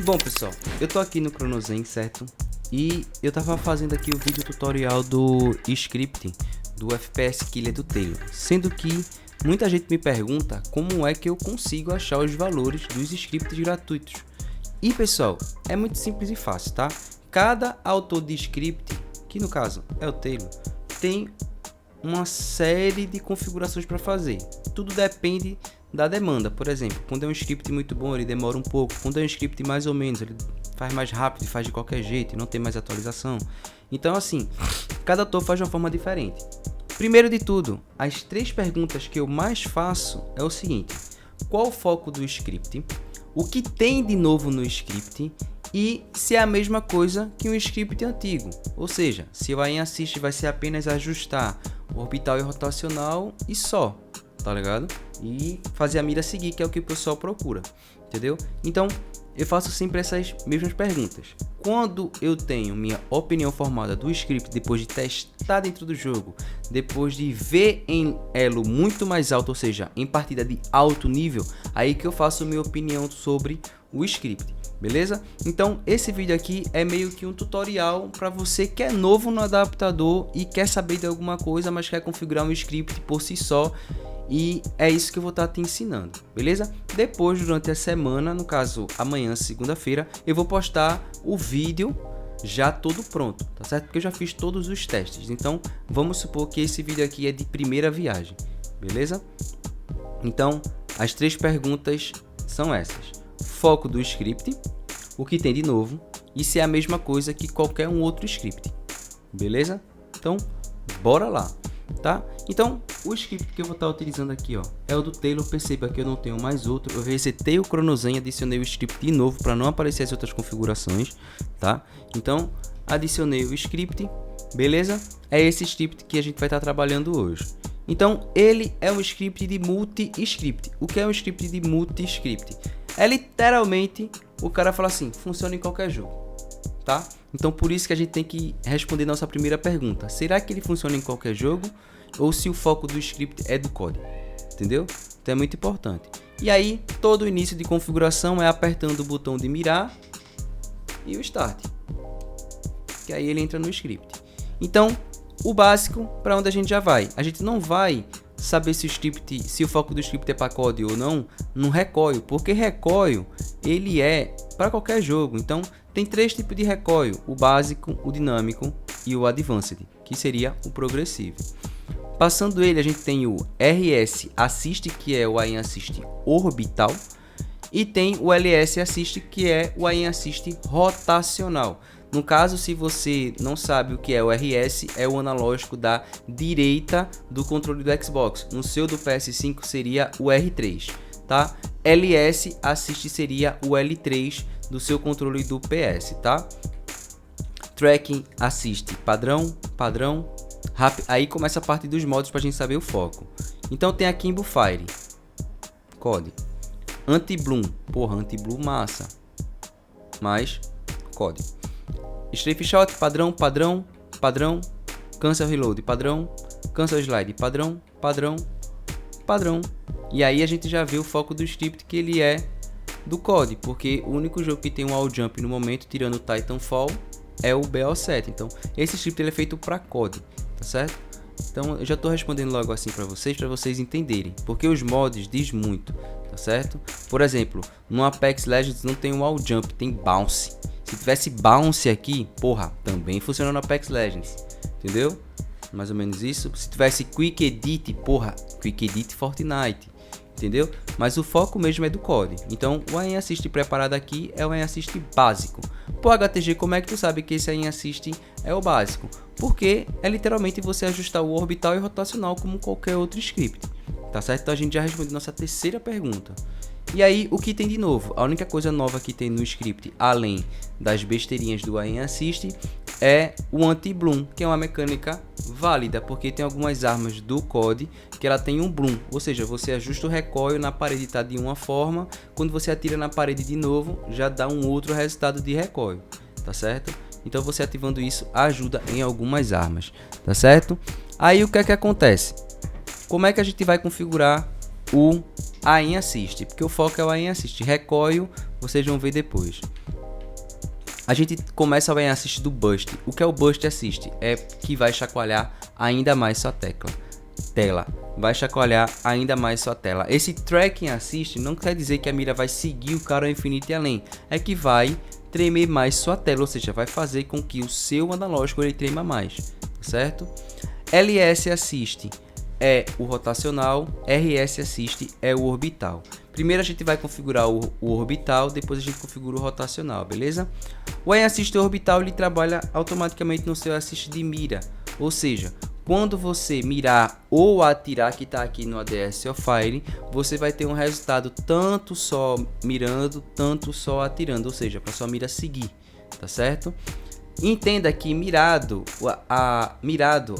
Bom pessoal, eu tô aqui no Cronozen, certo? E eu tava fazendo aqui o vídeo tutorial do script do FPS Killer do Taylor, sendo que muita gente me pergunta como é que eu consigo achar os valores dos scripts gratuitos. E pessoal, é muito simples e fácil, tá? Cada autor de script, que no caso é o Taylor, tem uma série de configurações para fazer. Tudo depende da demanda. Por exemplo, quando é um script muito bom, ele demora um pouco. Quando é um script mais ou menos, ele faz mais rápido, faz de qualquer jeito e não tem mais atualização. Então assim, cada autor faz de uma forma diferente. Primeiro de tudo, as 3 perguntas que eu mais faço é o seguinte: qual o foco do script? O que tem de novo no script? E se é a mesma coisa que um script antigo, ou seja, se o aim assist vai ser apenas ajustar orbital e rotacional e só, tá ligado? E fazer a mira seguir, que é o que o pessoal procura, entendeu? Então eu faço sempre essas mesmas perguntas. Quando eu tenho minha opinião formada do script, depois de testar dentro do jogo, depois de ver em elo muito mais alto, ou seja, em partida de alto nível, aí que eu faço minha opinião sobre o script. Beleza? Então esse vídeo aqui é meio que um tutorial para você que é novo no adaptador e quer saber de alguma coisa, mas quer configurar um script por si só. E é isso que eu vou estar te ensinando, beleza? Depois, durante a semana, no caso amanhã, segunda-feira, eu vou postar o vídeo já todo pronto, tá certo? Porque eu já fiz todos os testes. Então vamos supor que esse vídeo aqui é de primeira viagem, beleza? Então as 3 perguntas são essas: foco do script, o que tem de novo e se é a mesma coisa que qualquer um outro script, beleza? Então bora lá, tá? Então o script que eu vou estar utilizando aqui, ó, é o do Taylor. Perceba que eu não tenho mais outro, eu resetei o Cronozen, adicionei o script de novo para não aparecer as outras configurações, tá? Então adicionei o script, beleza? É esse script que a gente vai estar trabalhando hoje. Então ele é um script de multi-script. O que é um script de multi-script? É literalmente o cara fala assim, funciona em qualquer jogo, tá? Então por isso que a gente tem que responder nossa primeira pergunta: será que ele funciona em qualquer jogo? Ou se o foco do script é do código, entendeu? Então é muito importante. E aí todo o início de configuração é apertando o botão de mirar e o start, que aí ele entra no script. Então o básico, para onde a gente já vai? A gente não vai saber se o foco do script é para código ou não no recoil, porque recoil ele é para qualquer jogo. Então tem 3 tipos de recoil: o básico, o dinâmico e o advanced, que seria o progressivo. Passando ele, a gente tem o RS Assist, que é o aim assist orbital, e tem o LS Assist, que é o aim assist rotacional. No caso, se você não sabe o que é o RS, é o analógico da direita do controle do Xbox. No seu do PS5 seria o R3, tá? LS Assist seria o L3 do seu controle do PS, tá? Tracking Assist padrão, aí começa a parte dos modos para a gente saber o foco. Então tem aqui Kimbo Fire, COD, Anti-Bloom, porra, Anti-Bloom massa, mais COD, Strafe Shot, padrão, Cancel Reload, padrão, Cancel Slide, padrão. E aí a gente já vê o foco do script, que ele é do COD, porque o único jogo que tem um all jump no momento, tirando o Titanfall, é o BO7. Então esse script ele é feito para COD, tá certo? Então eu já estou respondendo logo assim para vocês entenderem, porque os mods diz muito, tá certo? Por exemplo, no Apex Legends não tem um all jump, tem bounce. Se tivesse bounce aqui, porra, também funciona no Apex Legends, entendeu? Mais ou menos isso. Se tivesse Quick Edit, porra, Quick Edit Fortnite, entendeu? Mas o foco mesmo é do COD. Então o aim assist preparado aqui é o aim assist básico. Pô, HTG, como é que tu sabe que esse aim assist é o básico? Porque é literalmente você ajustar o orbital e rotacional como qualquer outro script, tá certo? Então a gente já respondeu nossa terceira pergunta. E aí, o que tem de novo? A única coisa nova que tem no script, além das besteirinhas do aim assist, é o anti-bloom, que é uma mecânica válida, porque tem algumas armas do COD que ela tem um bloom, ou seja, você ajusta o recoil na parede, tá de uma forma, quando você atira na parede de novo, já dá um outro resultado de recoil, tá certo? Então você ativando isso ajuda em algumas armas, tá certo? Aí o que é que acontece? Como é que a gente vai configurar o aim assist, porque o foco é o aim assist. Recoil, vocês vão ver depois. A gente começa o aim assist do burst. O que é o burst assist? É que vai chacoalhar ainda mais sua tela. Vai chacoalhar ainda mais sua tela. Esse tracking assist não quer dizer que a mira vai seguir o cara ao infinito e além. É que vai tremer mais sua tela, ou seja, vai fazer com que o seu analógico ele trema mais, certo? LS assist é o rotacional, RS assist é o orbital. Primeiro a gente vai configurar o orbital, depois a gente configura o rotacional, beleza? O aim assist orbital ele trabalha automaticamente no seu assist de mira, ou seja, quando você mirar ou atirar, que está aqui no ADS of Fire, você vai ter um resultado tanto só mirando, tanto só atirando, ou seja, para sua mira seguir, tá certo? Entenda que mirado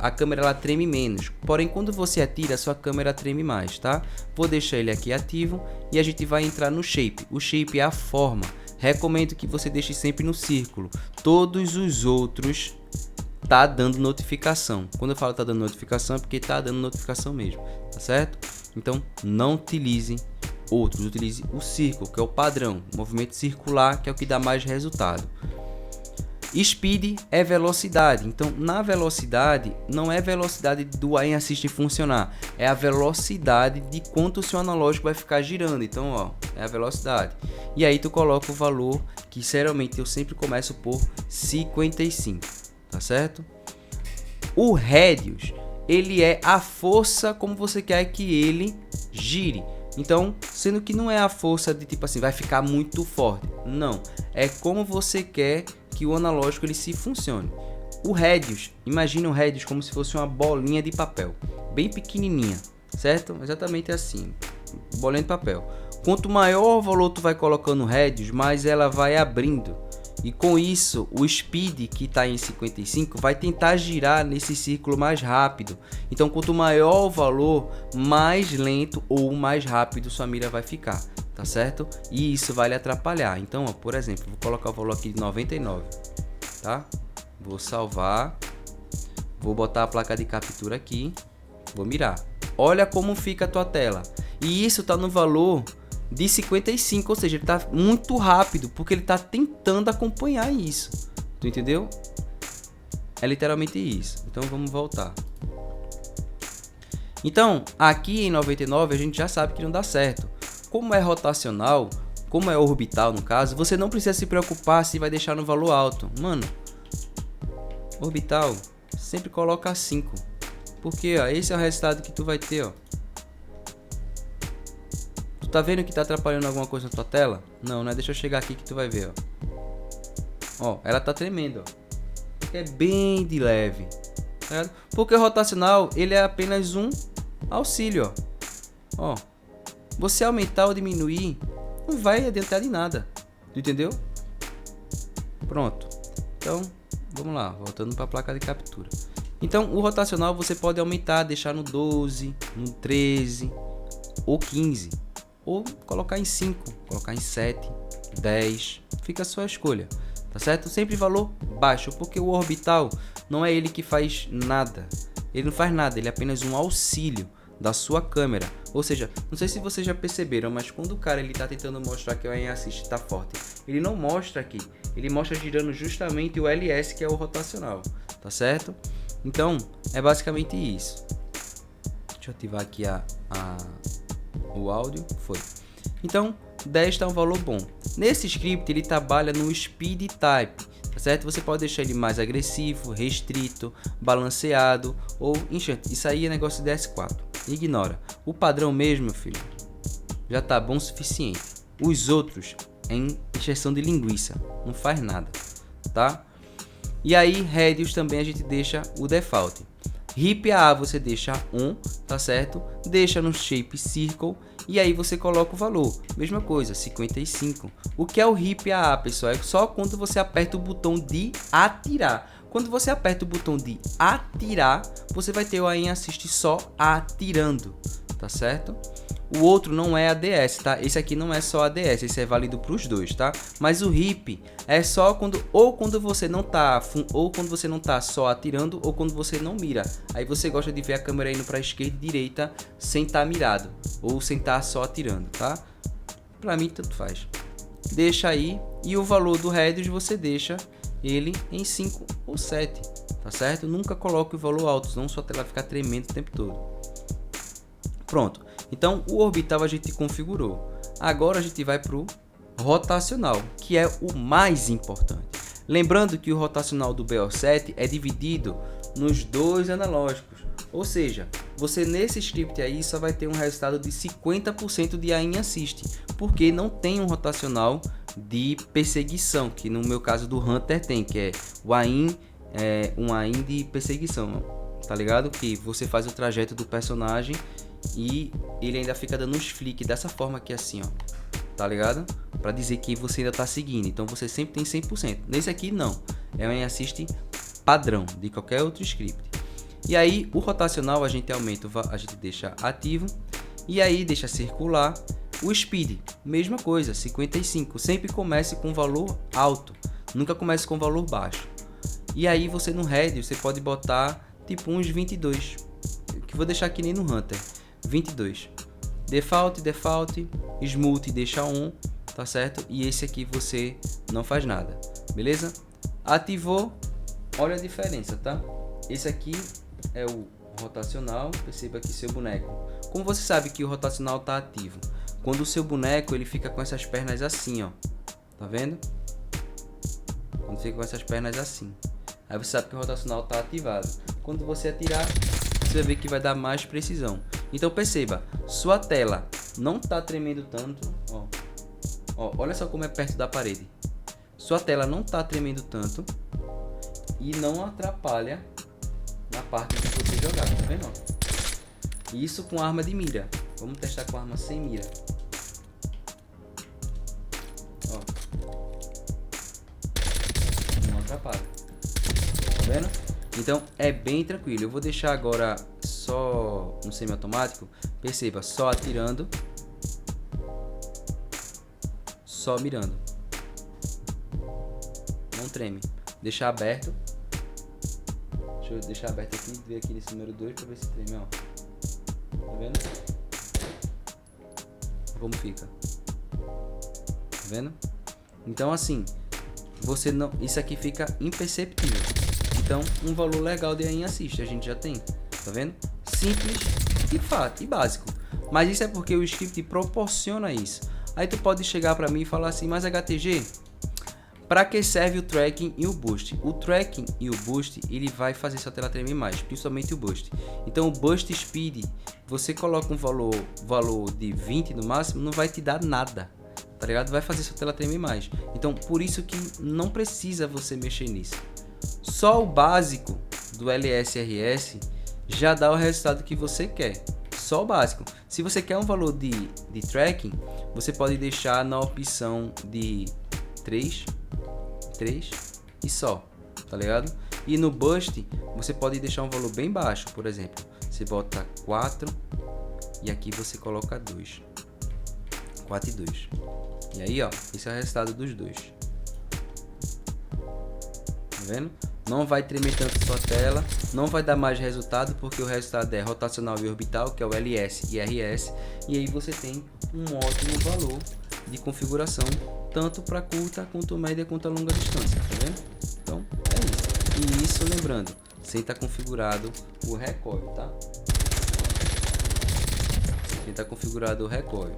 a câmera ela treme menos, porém quando você atira a sua câmera treme mais, tá? Vou deixar ele aqui ativo e a gente vai entrar no shape. O shape é a forma. Recomendo que você deixe sempre no círculo. Todos os outros tá dando notificação. Quando eu falo tá dando notificação é porque tá dando notificação mesmo, tá certo? Então não utilize outros, utilize o círculo, que é o padrão, o movimento circular, que é o que dá mais resultado. Speed é velocidade, então na velocidade não é velocidade do aim assist funcionar, é a velocidade de quanto o seu analógico vai ficar girando. Então ó, é a velocidade, e aí tu coloca o valor que seriamente eu sempre começo por 55, tá certo? O radius ele é a força como você quer que ele gire. Então, sendo que não é a força de tipo assim, vai ficar muito forte. Não, é como você quer que o analógico ele se funcione. O radius, imagine o radius como se fosse uma bolinha de papel, bem pequenininha, certo? Exatamente assim, bolinha de papel. Quanto maior o valor tu vai colocando no radius, mais ela vai abrindo. E com isso, o speed que está em 55 vai tentar girar nesse círculo mais rápido. Então, quanto maior o valor, mais lento ou mais rápido sua mira vai ficar, tá certo? E isso vai lhe atrapalhar. Então, ó, por exemplo, vou colocar o valor aqui de 99, tá? Vou salvar, vou botar a placa de captura aqui, vou mirar. Olha como fica a tua tela. E isso está no valor de 55, ou seja, ele está muito rápido, porque ele está tentando acompanhar isso. Tu entendeu? É literalmente isso. Então vamos voltar. Então, aqui em 99 a gente já sabe que não dá certo. Como é rotacional, como é orbital no caso, você não precisa se preocupar se vai deixar no valor alto. Mano, orbital, sempre coloca 5. Porque ó, esse é o resultado que tu vai ter, ó. Tu tá vendo que tá atrapalhando alguma coisa na tua tela? Não, né? Deixa eu chegar aqui que tu vai ver, ó. Ó, ela tá tremendo, ó. Porque é bem de leve, certo? Porque o rotacional, ele é apenas um auxílio, ó. Ó, você aumentar ou diminuir, não vai adiantar de nada. Tu entendeu? Pronto. Então, vamos lá, voltando para a placa de captura. Então, o rotacional você pode aumentar, deixar no 12, no 13 ou 15. Ou colocar em 5, colocar em 7, 10, fica a sua escolha, tá certo? Sempre valor baixo, porque o orbital não é ele que faz nada, ele não faz nada, ele é apenas um auxílio da sua câmera. Ou seja, não sei se vocês já perceberam, mas quando o cara ele tá tentando mostrar que o aim assist tá forte, ele não mostra aqui, ele mostra girando justamente o LS, que é o rotacional, tá certo? Então, é basicamente isso. Deixa eu ativar aqui o áudio, foi. Então, 10 está um valor bom. Nesse script, ele trabalha no speed type, tá certo? Você pode deixar ele mais agressivo, restrito, balanceado ou enchente. Isso aí é negócio de S4. Ignora. O padrão mesmo, meu filho, já tá bom o suficiente. Os outros é em encheção de linguiça, não faz nada, tá? E aí, radius também a gente deixa o default. Hip AA você deixa on, tá certo? Deixa no shape circle e aí você coloca o valor. Mesma coisa, 55. O que é o hip AA, pessoal? É só quando você aperta o botão de atirar. Quando você aperta o botão de atirar, você vai ter o aim assist só atirando, tá certo? O outro não é ADS, tá? Esse aqui não é só ADS, esse é válido para os dois, tá? Mas o RIP é só quando você não tá só atirando ou quando você não mira. Aí você gosta de ver a câmera indo para esquerda e direita sem estar mirado ou sem estar só atirando, tá? Para mim tanto faz. Deixa aí, e o valor do Radius você deixa ele em 5 ou 7, tá certo? Nunca coloque o valor alto, senão sua tela vai ficar tremendo o tempo todo. Pronto, então o orbital a gente configurou. Agora a gente vai para o rotacional, que é o mais importante. Lembrando que o rotacional do BO7 é dividido nos dois analógicos, ou seja, você nesse script aí só vai ter um resultado de 50% de aim assist, porque não tem um rotacional de perseguição, que no meu caso do Hunter tem, que é o aim, um aim de perseguição, tá ligado? Que você faz o trajeto do personagem e ele ainda fica dando uns flick dessa forma aqui assim, ó, tá ligado? Pra dizer que você ainda tá seguindo, então você sempre tem 100%. Nesse aqui não, é um aim assist padrão de qualquer outro script. E aí o rotacional a gente aumenta, a gente deixa ativo e aí deixa circular. O speed, mesma coisa, 55, sempre comece com valor alto, nunca comece com valor baixo. E aí você no Radius você pode botar tipo uns 22, que vou deixar aqui nem no Hunter, 22. Default, Smooth deixa on, tá certo? E esse aqui você não faz nada, beleza? Ativou, olha a diferença, tá? Esse aqui é o rotacional, perceba que seu boneco, como você sabe que o rotacional está ativo? Quando o seu boneco ele fica com essas pernas assim, ó, tá vendo? Quando fica com essas pernas assim, aí você sabe que o rotacional está ativado. Quando você atirar, você vai ver que vai dar mais precisão. Então perceba, sua tela não está tremendo tanto, ó, olha só como é perto da parede. Sua tela não está tremendo tanto e não atrapalha na parte de você jogar, tá vendo? Isso com arma de mira. Vamos testar com arma sem mira. Ó. Não atrapalha. Tá vendo? Então é bem tranquilo. Eu vou deixar agora só no semiautomático. Perceba, só atirando, só mirando. Não treme. Deixar aberto. Deixa eu deixar aberto aqui, ver aqui nesse número 2 para ver se treme, ó. Tá vendo? Como fica? Tá vendo? Então assim, você não, isso aqui fica imperceptível. Então, um valor legal de aim assist a gente já tem, tá vendo? Simples e básico. Mas isso é porque o script proporciona isso. Aí tu pode chegar para mim e falar assim, mas HTG, para que serve o tracking e o boost? O tracking e o boost, ele vai fazer sua tela tremer mais, principalmente o boost. Então o boost speed, você coloca um valor de 20 no máximo, não vai te dar nada, tá ligado? Vai fazer sua tela tremer mais. Então por isso que não precisa você mexer nisso. Só o básico do LSRS já dá o resultado que você quer. Só o básico. Se você quer um valor de tracking, você pode deixar na opção de 3 e só, tá ligado? E no Boost, você pode deixar um valor bem baixo, por exemplo. Você bota 4 e aqui você coloca 2. 4 e 2. E aí, ó, esse é o resultado dos dois. Tá vendo? Não vai tremer tanto sua tela, não vai dar mais resultado, porque o resultado é rotacional e orbital, que é o LS e RS, e aí você tem um ótimo valor de configuração, tanto para curta, quanto média, quanto a longa distância, tá vendo? Então, é isso. E isso, lembrando, sem estar configurado o recoil, tá? Sem estar configurado o recoil.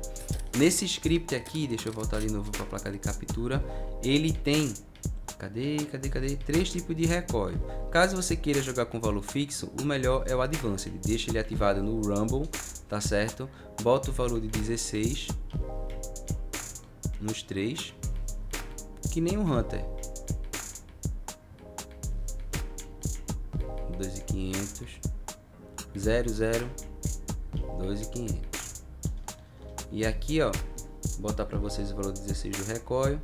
Nesse script aqui, deixa eu voltar de novo para a placa de captura, ele tem... Cadê? 3 tipos de recoil. Caso você queira jogar com valor fixo, o melhor é o Advanced. Deixa ele ativado no Rumble, tá certo? Bota o valor de 16 nos 3, que nem o Hunter. 2.500, 00, 2.500. E aqui, ó, vou botar para vocês o valor de 16 do recoil.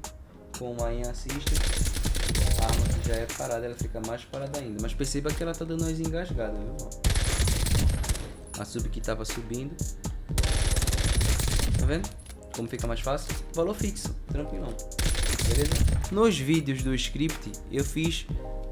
Com a aim assist, a arma que já é parada, ela fica mais parada ainda. Mas perceba que ela tá dando umas engasgadas, viu? A sub que tava subindo, Tá vendo? Como fica mais fácil? Valor fixo, tranquilão. Beleza? Nos vídeos do script eu fiz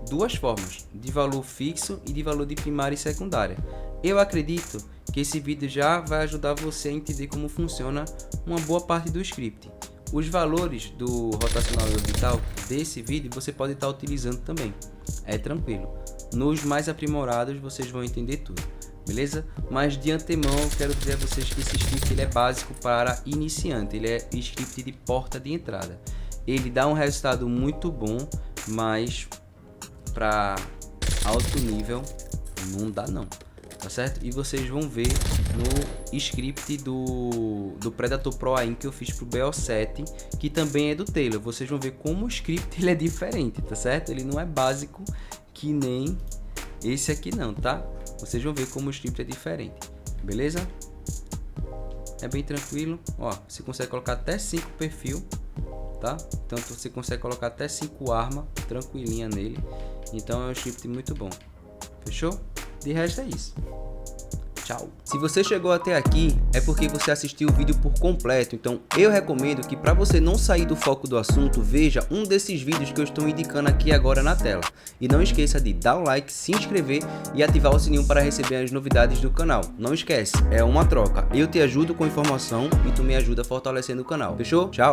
duas formas, de valor fixo e de valor de primária e secundária. Eu acredito que esse vídeo já vai ajudar você a entender como funciona uma boa parte do script. Os valores do rotacional e orbital desse vídeo você pode estar utilizando também, é tranquilo. Nos mais aprimorados vocês vão entender tudo, beleza? Mas de antemão eu quero dizer a vocês que esse script ele é básico para iniciante, ele é script de porta de entrada. Ele dá um resultado muito bom, mas para alto nível não dá não, tá certo? E vocês vão ver no script do Predator Pro AIM que eu fiz pro BO7, que também é do Taylor. Vocês vão ver como o script ele é diferente, tá certo? Ele não é básico que nem esse aqui não, tá? Vocês vão ver como o script é diferente, beleza? É bem tranquilo, ó, você consegue colocar até 5 perfil, tá? Tanto você consegue colocar até 5 armas tranquilinha nele. Então é um script muito bom. Fechou? De resto é isso. Tchau. Se você chegou até aqui, é porque você assistiu o vídeo por completo, então eu recomendo que para você não sair do foco do assunto, veja um desses vídeos que eu estou indicando aqui agora na tela. E não esqueça de dar o like, se inscrever e ativar o sininho para receber as novidades do canal. Não esquece, é uma troca. Eu te ajudo com informação e tu me ajuda fortalecendo o canal. Fechou? Tchau!